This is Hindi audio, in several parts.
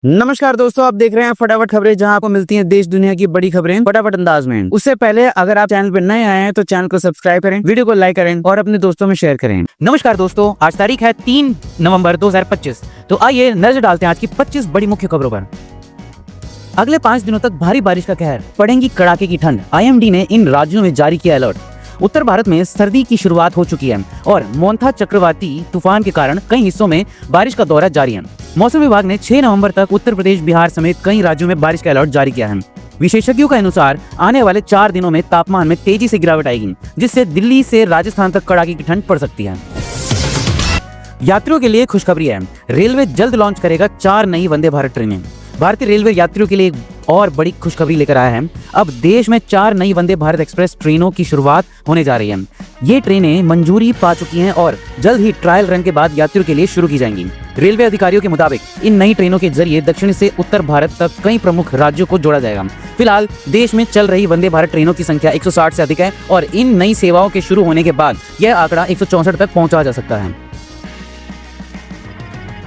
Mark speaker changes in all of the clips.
Speaker 1: नमस्कार दोस्तों, आप देख रहे हैं फटाफट खबरें, जहां आपको मिलती हैं देश दुनिया की बड़ी खबरें फटाफट अंदाज में। उससे पहले अगर आप चैनल पर नए आए हैं तो चैनल को सब्सक्राइब करें, वीडियो को लाइक करें और अपने दोस्तों में शेयर करें।
Speaker 2: नमस्कार दोस्तों, आज तारीख है 3 नवंबर 2025। तो आइए नजर डालते हैं आज की 25 बड़ी मुख्य खबरों पर। अगले 5 दिनों तक भारी बारिश का कहर, पड़ेगी कड़ाके की ठंड। आईएमडी ने इन राज्यों में जारी किया अलर्ट। उत्तर भारत में सर्दी की शुरुआत हो चुकी है और मोन्था चक्रवाती तूफान के कारण कई हिस्सों में बारिश का दौर जारी है। मौसम विभाग ने 6 नवंबर तक उत्तर प्रदेश, बिहार समेत कई राज्यों में बारिश का अलर्ट जारी किया है। विशेषज्ञों के अनुसार आने वाले 4 दिनों में तापमान में तेजी से गिरावट आएगी, जिससे दिल्ली से राजस्थान तक कड़ाके की ठंड पड़ सकती है। यात्रियों के लिए खुशखबरी है, रेलवे जल्द लॉन्च करेगा 4 नई वंदे भारत ट्रेनें। भारतीय रेलवे यात्रियों के लिए एक और बड़ी खुशखबरी लेकर आया है। अब देश में 4 नई वंदे भारत एक्सप्रेस ट्रेनों की शुरुआत होने जा रही है। ये ट्रेनें मंजूरी पा चुकी हैं और जल्द ही ट्रायल रन के बाद यात्रियों के लिए शुरू की जाएंगी। रेलवे अधिकारियों के मुताबिक इन नई ट्रेनों के जरिए दक्षिण से उत्तर भारत तक कई प्रमुख राज्यों को जोड़ा जाएगा। फिलहाल देश में चल रही वंदे भारत ट्रेनों की संख्या 160 से अधिक है और इन नई सेवाओं के शुरू होने के बाद यह आंकड़ा 164 तक पहुंचा जा सकता है।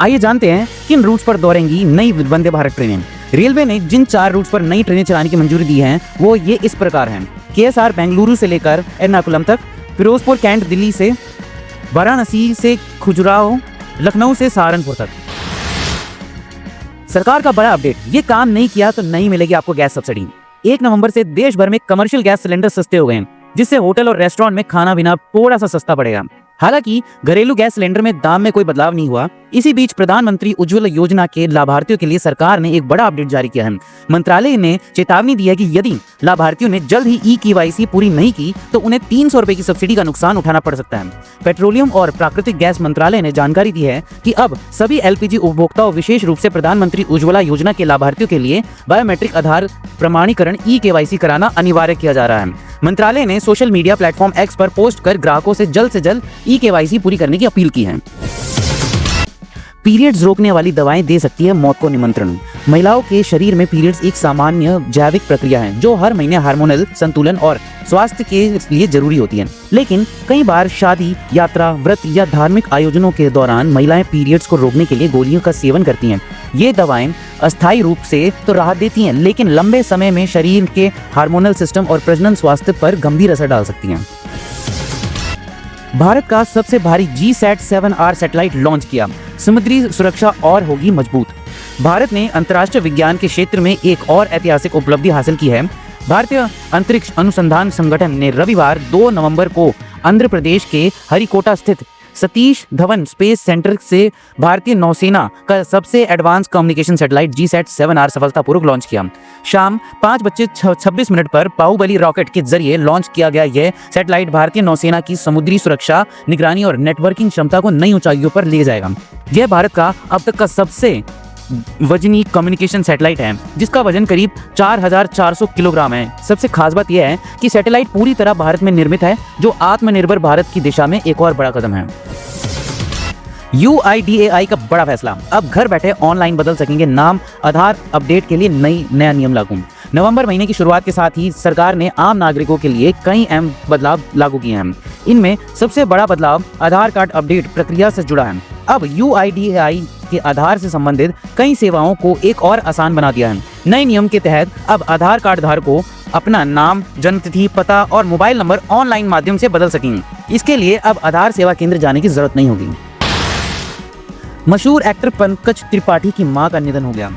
Speaker 2: आइए जानते हैं किन रूट्स पर दौड़ेंगी नई वंदे भारत ट्रेनें। रेलवे ने जिन 4 रूट्स पर नई ट्रेनें चलाने की मंजूरी दी है वो ये इस प्रकार हैं। केएसआर बेंगलुरु से लेकर एर्नाकुलम तक, फिरोजपुर कैंट दिल्ली से, वाराणसी से खजुराहो, लखनऊ से सहारनपुर तक। सरकार का बड़ा अपडेट, ये काम नहीं किया तो नहीं मिलेगी आपको गैस सब्सिडी। 1 नवंबर से देश भर में कमर्शियल गैस सिलेंडर सस्ते हो गए हैं, जिससे होटल और रेस्टोरेंट में खाना पीना थोड़ा सा सस्ता पड़ेगा। हालांकि घरेलू गैस सिलेंडर में दाम में कोई बदलाव नहीं हुआ। इसी बीच प्रधानमंत्री उज्ज्वला योजना के लाभार्थियों के लिए सरकार ने एक बड़ा अपडेट जारी किया है। मंत्रालय ने चेतावनी दी है कि यदि लाभार्थियों ने जल्द ही ई-केवाईसी पूरी नहीं की तो उन्हें 300 रुपए की सब्सिडी का नुकसान उठाना पड़ सकता है। पेट्रोलियम और प्राकृतिक गैस मंत्रालय ने जानकारी दी है कि अब सभी एलपीजी उपभोक्ताओं, विशेष रूप से प्रधानमंत्री उज्ज्वला योजना के लाभार्थियों के लिए बायोमेट्रिक आधार प्रमाणीकरण ई-केवाईसी कराना अनिवार्य किया जा रहा है। मंत्रालय ने सोशल मीडिया प्लेटफॉर्म एक्स पर पोस्ट कर ग्राहकों से जल्द ई-केवाईसी पूरी करने की अपील की है। पीरियड्स रोकने वाली दवाएं दे सकती है मौत को निमंत्रण। महिलाओं के शरीर में पीरियड्स एक सामान्य जैविक प्रक्रिया है जो हर महीने हार्मोनल संतुलन और स्वास्थ्य के लिए जरूरी होती है। लेकिन कई बार शादी, यात्रा, व्रत या धार्मिक आयोजनों के दौरान महिलाएं पीरियड्स को रोकने के लिए गोलियों का सेवन करती हैं। ये दवाएं अस्थायी रूप से तो राहत देती हैं, लेकिन लंबे समय में शरीर के हार्मोनल सिस्टम और प्रजनन स्वास्थ्य पर गंभीर असर डाल सकती हैं। भारत का सबसे भारी GSAT-7R सैटेलाइट लॉन्च किया, समुद्री सुरक्षा और होगी मजबूत। भारत ने अंतर्राष्ट्रीय विज्ञान के क्षेत्र में एक और ऐतिहासिक उपलब्धि हासिल की है। भारतीय अंतरिक्ष अनुसंधान संगठन ने रविवार 2 नवंबर को आंध्र प्रदेश के हरिकोटा स्थित सतीश धवन स्पेस सेंटर से भारतीय नौसेना का सबसे एडवांस कम्युनिकेशन सैटेलाइट GSAT-7R सफलतापूर्वक लॉन्च किया। शाम 5:26 पर बाहुबली रॉकेट के जरिए लॉन्च किया गया यह सैटेलाइट भारतीय नौसेना की समुद्री सुरक्षा, निगरानी और नेटवर्किंग क्षमता को नई ऊंचाइयों पर ले जाएगा। यह भारत का अब तक का सबसे वजनी कम्युनिकेशन सैटेलाइट है, जिसका वजन करीब 4400 किलोग्राम है। सबसे खास बात यह है कि सैटेलाइट पूरी तरह भारत में निर्मित है, जो आत्मनिर्भर भारत की दिशा में एक और बड़ा कदम है। UIDAI का बड़ा फैसला, अब घर बैठे ऑनलाइन बदल सकेंगे नाम। आधार अपडेट के लिए नया नियम लागू। नवंबर महीने की शुरुआत के साथ ही सरकार ने आम नागरिकों के लिए कई अहम बदलाव लागू किए हैं। इनमें सबसे बड़ा बदलाव आधार कार्ड अपडेट प्रक्रिया से जुड़ा है। अब UIDAI के आधार से संबंधित कई सेवाओं को एक और आसान बना दिया है। नए नियम के तहत अब आधार कार्ड धारकों अपना नाम, जन्मतिथि, पता और मोबाइल नंबर ऑनलाइन माध्यम से बदल सकेंगे। इसके लिए अब आधार सेवा केंद्र जाने की जरूरत नहीं होगी। मशहूर एक्टर पंकज त्रिपाठी की मां का निधन हो गया।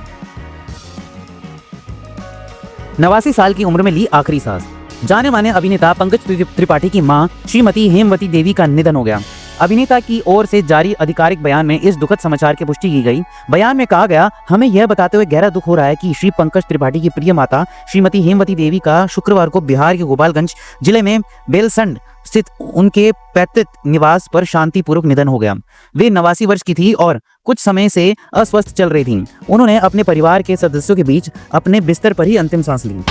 Speaker 2: 89 साल की उम्र में ली आखिरी सांस। जाने माने अभिनेता पंकज त्रिपाठी की मां श्रीमती हेमवती देवी का निधन हो गया। अभिनेता की ओर से जारी आधिकारिक बयान में इस दुखद समाचार की पुष्टि की गई। बयान में कहा गया, हमें यह बताते हुए गहरा दुख हो रहा है कि श्री पंकज त्रिपाठी की प्रिय माता श्रीमती हेमवती देवी का शुक्रवार को बिहार के गोपालगंज जिले में बेलसंड स्थित उनके पैतृक निवास पर शांतिपूर्वक निधन हो गया। वे 89 वर्ष की थी और कुछ समय से अस्वस्थ चल रही थीं। उन्होंने अपने परिवार के सदस्यों के बीच अपने बिस्तर पर ही अंतिम सांस ली।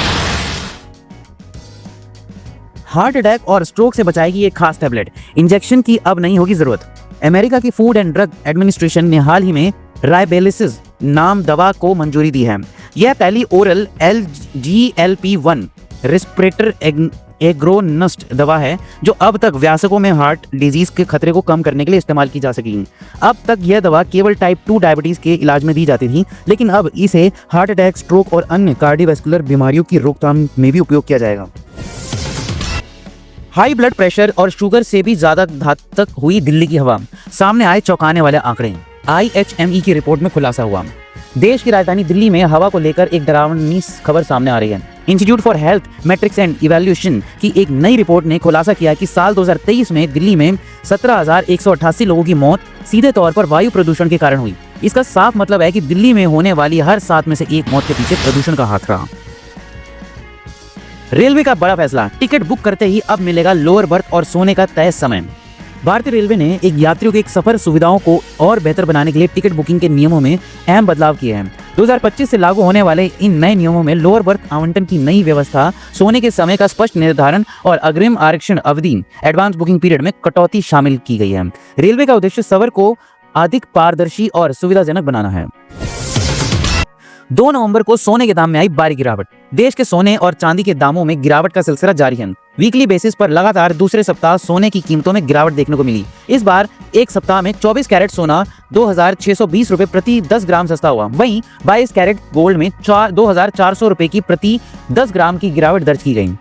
Speaker 2: हार्ट अटैक और स्ट्रोक से बचाएगी एक खास टैबलेट, इंजेक्शन की अब नहीं होगी जरूरत। अमेरिका की फूड एंड ड्रग एडमिनिस्ट्रेशन ने हाल ही में राइबेलिसिस नाम दवा को मंजूरी दी है। यह पहली ओरल GLP-1 रेस्पिरेटर एग्रोनस्ट दवा है जो अब तक वयस्कों में हार्ट डिजीज के खतरे को कम करने के लिए इस्तेमाल की जा सकी। अब तक यह दवा केवल टाइप 2 डायबिटीज के इलाज में दी जाती थी, लेकिन अब इसे हार्ट अटैक, स्ट्रोक और अन्य कार्डियोवैस्कुलर बीमारियों की रोकथाम में भी उपयोग किया जाएगा। हाई ब्लड प्रेशर और शुगर से भी ज्यादा घातक हुई दिल्ली की हवा, सामने आए चौंकाने वाले आंकड़े। IHME की रिपोर्ट में खुलासा हुआ, देश की राजधानी दिल्ली में हवा को लेकर एक डरावनी खबर सामने आ रही है। Institute for health matrix and evaluation की एक नई रिपोर्ट ने खुलासा किया कि साल 2023 में दिल्ली में 17,188 लोगों की मौत सीधे तौर पर वायु प्रदूषण के कारण हुई। इसका साफ मतलब है कि दिल्ली में होने वाली हर 7 में से 1 मौत के पीछे प्रदूषण का हाथ रहा। रेलवे का बड़ा फैसला, टिकट बुक करते ही अब मिलेगा लोअर बर्थ और सोने का तय समय। भारतीय रेलवे ने एक यात्रियों के सफर सुविधाओं को और बेहतर बनाने के लिए टिकट बुकिंग के नियमों में अहम बदलाव किए हैं। 2025 से लागू होने वाले इन नए नियमों में लोअर बर्थ आवंटन की नई व्यवस्था, सोने के समय का स्पष्ट निर्धारण और अग्रिम आरक्षण अवधि एडवांस बुकिंग पीरियड में कटौती शामिल की गई है। रेलवे का उद्देश्य सफर को अधिक पारदर्शी और सुविधाजनक बनाना है। 2 नवंबर को सोने के दाम में आई भारी गिरावट। देश के सोने और चांदी के दामों में गिरावट का सिलसिला जारी है। वीकली बेसिस पर लगातार दूसरे सप्ताह सोने की कीमतों में गिरावट देखने को मिली। इस बार एक सप्ताह में 24 कैरेट सोना 2,620 रुपए प्रति 10 ग्राम सस्ता हुआ। वहीं 22 कैरेट गोल्ड में 2,400 रुपए की प्रति 10 ग्राम की गिरावट दर्ज की गई।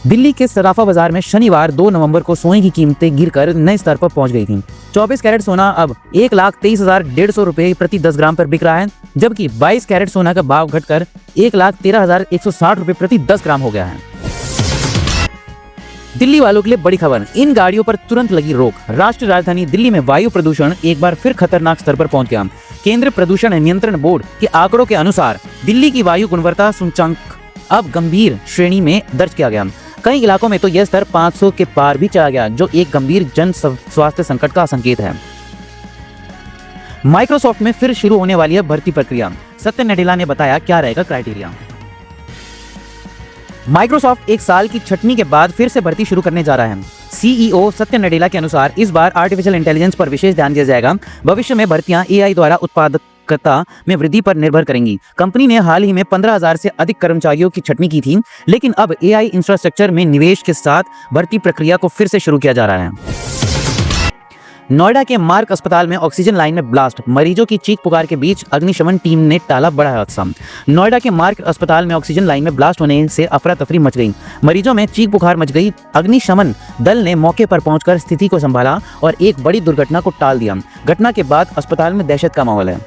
Speaker 2: दिल्ली के सराफा बाजार में शनिवार 2 नवंबर को सोने की कीमतें गिरकर नए स्तर पर पहुंच गई थीं। 24 कैरेट सोना अब 1,23,150 रुपए प्रति 10 ग्राम पर बिक रहा है, जबकि 22 कैरेट सोना का भाव घटकर 1,13,160 रुपए प्रति 10 ग्राम हो गया है। दिल्ली वालों के लिए बड़ी खबर, इन गाड़ियों पर तुरंत लगी रोक। राष्ट्रीय राजधानी दिल्ली में वायु प्रदूषण एक बार फिर खतरनाक स्तर पर पहुंच गया। केंद्रीय प्रदूषण नियंत्रण बोर्ड के आंकड़ों के अनुसार दिल्ली की वायु गुणवत्ता सूचकांक अब गंभीर श्रेणी में दर्ज किया गया। कई इलाकों में तो यह स्तर 500 के पार भी चला गया, जो एक गंभीर जन स्वास्थ्य संकट का संकेत है। माइक्रोसॉफ्ट में फिर शुरू होने वाली है भर्ती प्रक्रिया, सत्य नडेला ने बताया क्या रहेगा क्राइटेरिया। माइक्रोसॉफ्ट 1 साल की छटनी के बाद फिर से भर्ती शुरू करने जा रहा है। CEO सत्य नडेला के अनुसार इस बार आर्टिफिशियल इंटेलिजेंस पर विशेष ध्यान दिया जाएगा। भविष्य में भर्तियां AI द्वारा उत्पादकता में वृद्धि पर निर्भर करेंगी। कंपनी ने हाल ही में 15,000 से अधिक कर्मचारियों की छटनी की थी, लेकिन अब AI इंफ्रास्ट्रक्चर में निवेश के साथ भर्ती प्रक्रिया को फिर से शुरू किया जा रहा है। नोएडा के मार्ग अस्पताल में ऑक्सीजन लाइन में ब्लास्ट, मरीजों की चीख पुकार के बीच अग्निशमन टीम ने टाला बड़ा हादसा। नोएडा के मार्ग अस्पताल में ऑक्सीजन लाइन में ब्लास्ट होने से अफरा तफरी मच गई। मरीजों में चीख पुकार मच गई। अग्निशमन दल ने मौके पर पहुंचकर स्थिति को संभाला और एक बड़ी दुर्घटना को टाल दिया। घटना के बाद अस्पताल में दहशत का माहौल है।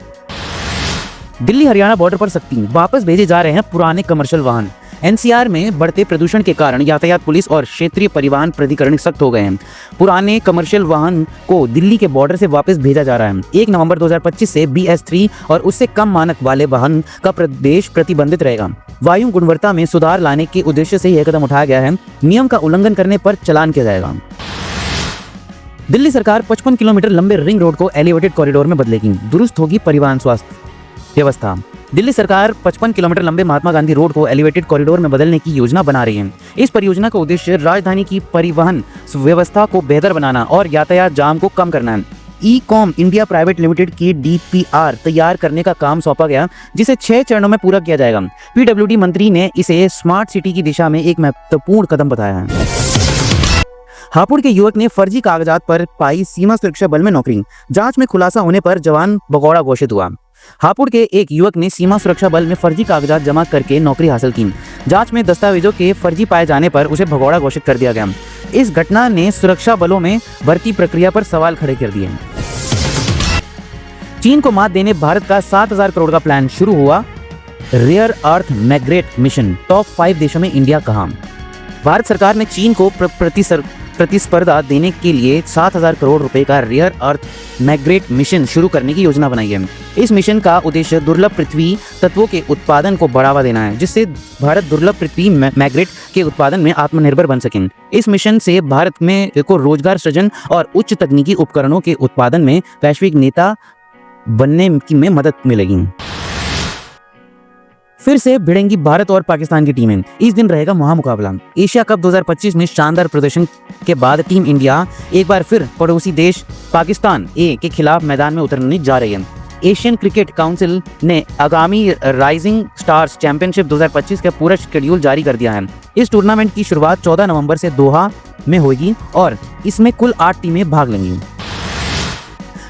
Speaker 2: दिल्ली हरियाणा बॉर्डर पर सख्ती, वापस भेजे जा रहे हैं पुराने कमर्शियल वाहन। NCR में बढ़ते प्रदूषण के कारण यातायात पुलिस और क्षेत्रीय परिवहन प्राधिकरण सख्त हो गए हैं। पुराने कमर्शियल वाहन को दिल्ली के बॉर्डर से वापस भेजा जा रहा है। 1 नवंबर 2025 से BS3 और उससे कम मानक वाले वाहन का प्रवेश प्रतिबंधित रहेगा। वायु गुणवत्ता में सुधार लाने के उद्देश्य से यह कदम उठाया गया है। नियम का उल्लंघन करने पर चालान किया जाएगा। दिल्ली सरकार 55 किलोमीटर लंबे रिंग रोड को एलिवेटेड कॉरिडोर में बदलेगी, दुरुस्त होगी परिवहन स्वास्थ्य व्यवस्था। दिल्ली सरकार 55 किलोमीटर लंबे महात्मा गांधी रोड को एलिवेटेड कॉरिडोर में बदलने की योजना बना रही है। इस परियोजना का उद्देश्य राजधानी की परिवहन व्यवस्था को बेहतर बनाना और यातायात जाम को कम करना है। ई-कॉम इंडिया प्राइवेट लिमिटेड की DPR तैयार करने का काम सौंपा गया, जिसे 6 चरणों में पूरा किया जाएगा। PWD मंत्री ने इसे स्मार्ट सिटी की दिशा में एक महत्वपूर्ण कदम बताया है। हापुड़ के युवक ने फर्जी कागजात पर पाई सीमा सुरक्षा बल में नौकरी, जांच में खुलासा होने पर जवान भगौड़ा घोषित हुआ। हापुड़ के एक युवक ने सीमा सुरक्षा बल में फर्जी कागजात जमा करके नौकरी हासिल की। जांच में दस्तावेजों के फर्जी पाए जाने पर उसे भगौड़ा घोषित कर दिया गया। इस घटना ने सुरक्षा बलों में भर्ती प्रक्रिया पर सवाल खड़े कर दिए। चीन को मात देने भारत का 7,000 करोड़ का प्लान शुरू हुआ। Rare earth magnet mission, top 5 देशों में इंडिया कहां। भारत सरकार ने चीन को प्रतिस्पर्धा देने के लिए 7,000 करोड़ रुपए का रेयर अर्थ मैग्नेट मिशन शुरू करने की योजना बनाई है। इस मिशन का उद्देश्य दुर्लभ पृथ्वी तत्वों के उत्पादन को बढ़ावा देना है, जिससे भारत दुर्लभ पृथ्वी मैग्नेट के उत्पादन में आत्मनिर्भर बन सके। इस मिशन से भारत में को रोजगार सृजन और उच्च तकनीकी उपकरणों के उत्पादन में वैश्विक नेता बनने में मदद मिलेगी। फिर से भिड़ेंगी भारत और पाकिस्तान की टीमें। इस दिन रहेगा महामुकाबला। एशिया कप 2025 में शानदार प्रदर्शन के बाद टीम इंडिया एक बार फिर पड़ोसी देश पाकिस्तान के खिलाफ मैदान में उतरने जा रही है। एशियन क्रिकेट काउंसिल ने आगामी राइजिंग स्टार्स चैंपियनशिप 2025 का पूरा शेड्यूल जारी कर दिया है। इस टूर्नामेंट की शुरुआत 14 नवंबर से दोहा में होगी और इसमें कुल 8 टीमें भाग लेंगी।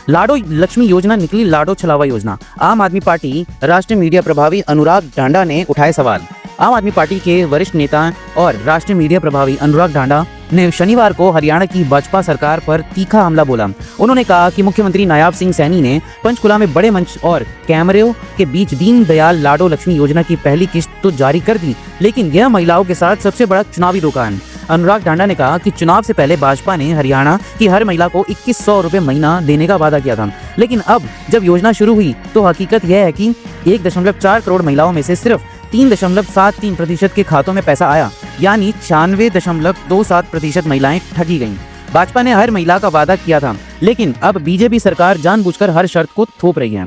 Speaker 2: लाडो लक्ष्मी योजना निकली लाडो छलावा योजना। आम आदमी पार्टी राष्ट्रीय मीडिया प्रभारी अनुराग ढांडा ने उठाए सवाल। आम आदमी पार्टी के वरिष्ठ नेता और राष्ट्रीय मीडिया प्रभारी अनुराग ढांडा ने शनिवार को हरियाणा की भाजपा सरकार पर तीखा हमला बोला। उन्होंने कहा कि मुख्यमंत्री नायाब सिंह सैनी ने पंचकुला में बड़े मंच और कैमरों के बीच दीनदयाल लाडो लक्ष्मी योजना की पहली किस्त तो जारी कर दी, लेकिन यह महिलाओं के साथ सबसे बड़ा चुनावी धोखा है। अनुराग ढांडा ने कहा कि चुनाव से पहले भाजपा ने हरियाणा की हर महिला को 2100 रुपये महीना देने का वादा किया था, लेकिन अब जब योजना शुरू हुई तो हकीकत यह है कि 1.4 करोड़ महिलाओं में से सिर्फ 3.73% के खातों में पैसा आया, यानी 96.27% महिलाएं ठगी गईं। भाजपा ने हर महिला का वादा किया था, लेकिन अब बीजेपी सरकार जानबूझकर हर शर्त को थोप रही है।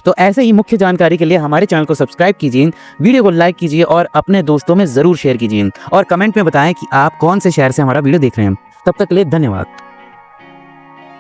Speaker 2: तो ऐसे ही मुख्य जानकारी के लिए हमारे चैनल को सब्सक्राइब कीजिए, वीडियो को लाइक कीजिए और अपने दोस्तों में जरूर शेयर कीजिए और कमेंट में बताएं कि आप कौन से शहर से हमारा वीडियो देख रहे हैं। तब तक के लिए धन्यवाद।